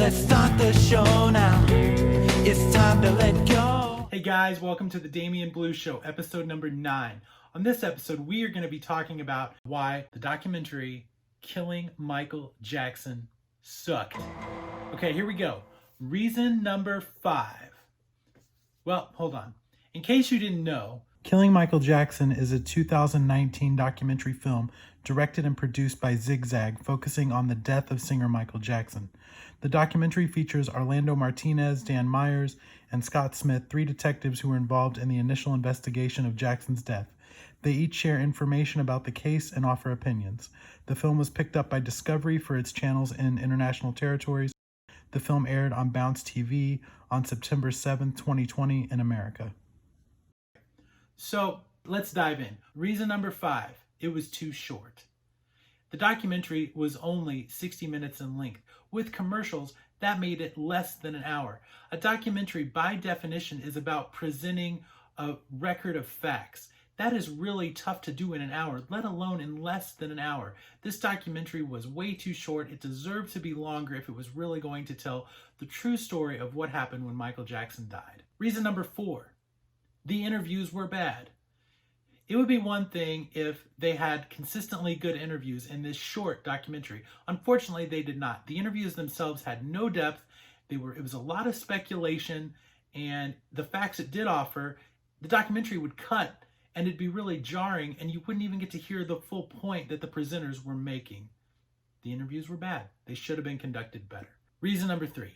let's start the show now. It's time to let go. Hey guys, welcome to the Damian Blue Show, episode number 9. On this episode, we are going to be talking about why the documentary Killing Michael Jackson sucked. Okay, here we go. Reason number 5. Well, hold on. In case you didn't know, Killing Michael Jackson is a 2019 documentary film directed and produced by Zigzag, focusing on the death of singer Michael Jackson. The documentary features Orlando Martinez, Dan Myers, and Scott Smith, 3 detectives who were involved in the initial investigation of Jackson's death. They each share information about the case and offer opinions. The film was picked up by Discovery for its channels in international territories. The film aired on Bounce TV on September 7, 2020 in America. So let's dive in. Reason number 5, it was too short. The documentary was only 60 minutes in length. With commercials, that made it less than an hour. A documentary, by definition, is about presenting a record of facts. That is really tough to do in an hour, let alone in less than an hour. This documentary was way too short. It deserved to be longer if it was really going to tell the true story of what happened when Michael Jackson died. Reason number 4, the interviews were bad. It would be one thing if they had consistently good interviews in this short documentary. Unfortunately, they did not. The interviews themselves had no depth. It was a lot of speculation, and the facts it did offer, the documentary would cut, and it'd be really jarring, and you wouldn't even get to hear the full point that the presenters were making. The interviews were bad. They should have been conducted better. Reason number 3.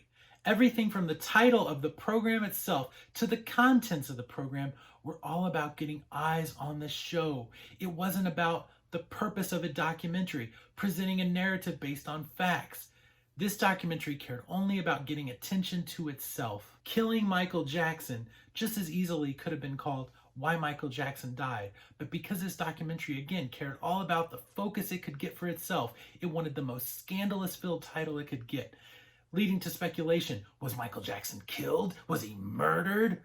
Everything from the title of the program itself to the contents of the program were all about getting eyes on the show. It wasn't about the purpose of a documentary, presenting a narrative based on facts. This documentary cared only about getting attention to itself. Killing Michael Jackson just as easily could have been called Why Michael Jackson Died. But because this documentary, again, cared all about the focus it could get for itself, it wanted the most scandalous-filled title it could get, leading to speculation. Was Michael Jackson killed? Was he murdered?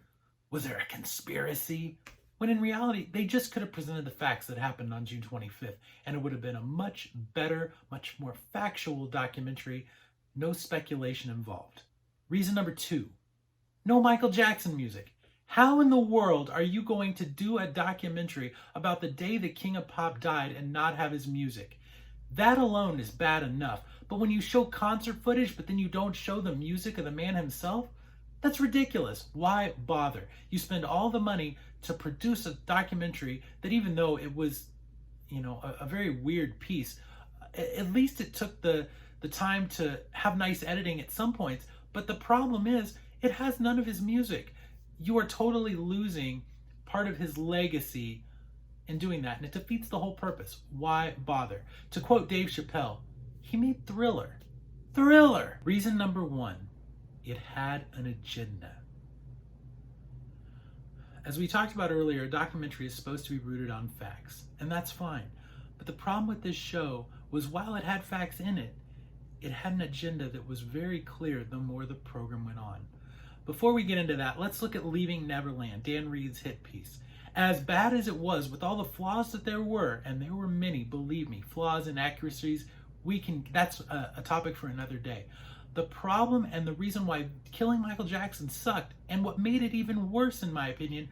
Was there a conspiracy? When in reality, they just could have presented the facts that happened on June 25th, and it would have been a much better, much more factual documentary, no speculation involved. Reason number 2, no Michael Jackson music. How in the world are you going to do a documentary about the day the King of Pop died and not have his music? That alone is bad enough. But when you show concert footage, but then you don't show the music of the man himself, that's ridiculous. Why bother? You spend all the money to produce a documentary that, even though it was, a very weird piece, at least it took the time to have nice editing at some points. But the problem is, it has none of his music. You are totally losing part of his legacy in doing that, and it defeats the whole purpose. Why bother? To quote Dave Chappelle, he made Thriller. Thriller! Reason number 1, it had an agenda. As we talked about earlier, a documentary is supposed to be rooted on facts, and that's fine. But the problem with this show was, while it had facts in it, it had an agenda that was very clear the more the program went on. Before we get into that, let's look at Leaving Neverland, Dan Reed's hit piece. As bad as it was, with all the flaws that there were, and there were many, believe me, flaws and inaccuracies, that's a topic for another day. The problem and the reason why Killing Michael Jackson sucked, and what made it even worse in my opinion,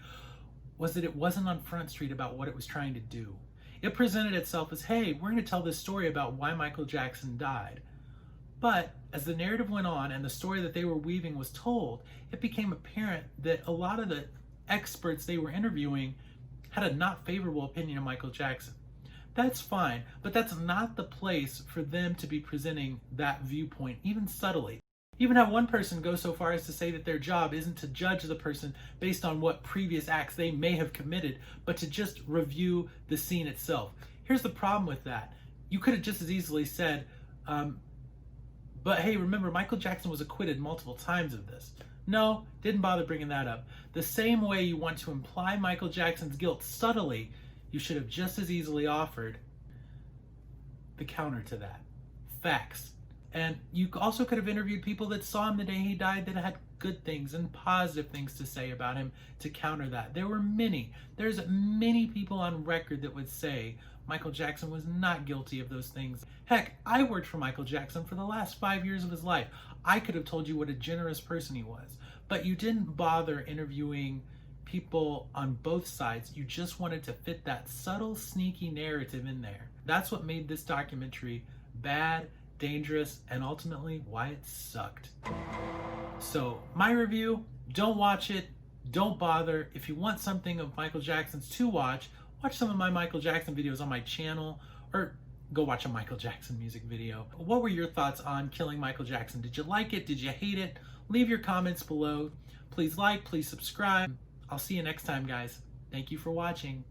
was that it wasn't on Front Street about what it was trying to do. It presented itself as, hey, we're going to tell this story about why Michael Jackson died. But as the narrative went on and the story that they were weaving was told, it became apparent that a lot of the experts they were interviewing had a not favorable opinion of Michael Jackson. That's fine, but that's not the place for them to be presenting that viewpoint, even subtly. Even have one person go so far as to say that their job isn't to judge the person based on what previous acts they may have committed, but to just review the scene itself. Here's the problem with that. You could have just as easily said, but hey, remember, Michael Jackson was acquitted multiple times of this. No, didn't bother bringing that up. The same way you want to imply Michael Jackson's guilt subtly, you should have just as easily offered the counter to that. Facts. And you also could have interviewed people that saw him the day he died that had good things and positive things to say about him to counter that. There's many people on record that would say Michael Jackson was not guilty of those things. Heck, I worked for Michael Jackson for the last 5 years of his life. I could have told you what a generous person he was, but you didn't bother interviewing people on both sides. You just wanted to fit that subtle, sneaky narrative in there. That's what made this documentary bad, dangerous, and ultimately why it sucked. So my review, don't watch it, don't bother. If you want something of Michael Jackson's to watch some of my Michael Jackson videos on my channel, or go watch a Michael Jackson music video. What were your thoughts on killing Michael Jackson? Did you like it? Did you hate it? Leave your comments below. Please like, please subscribe. I'll see you next time, guys. Thank you for watching.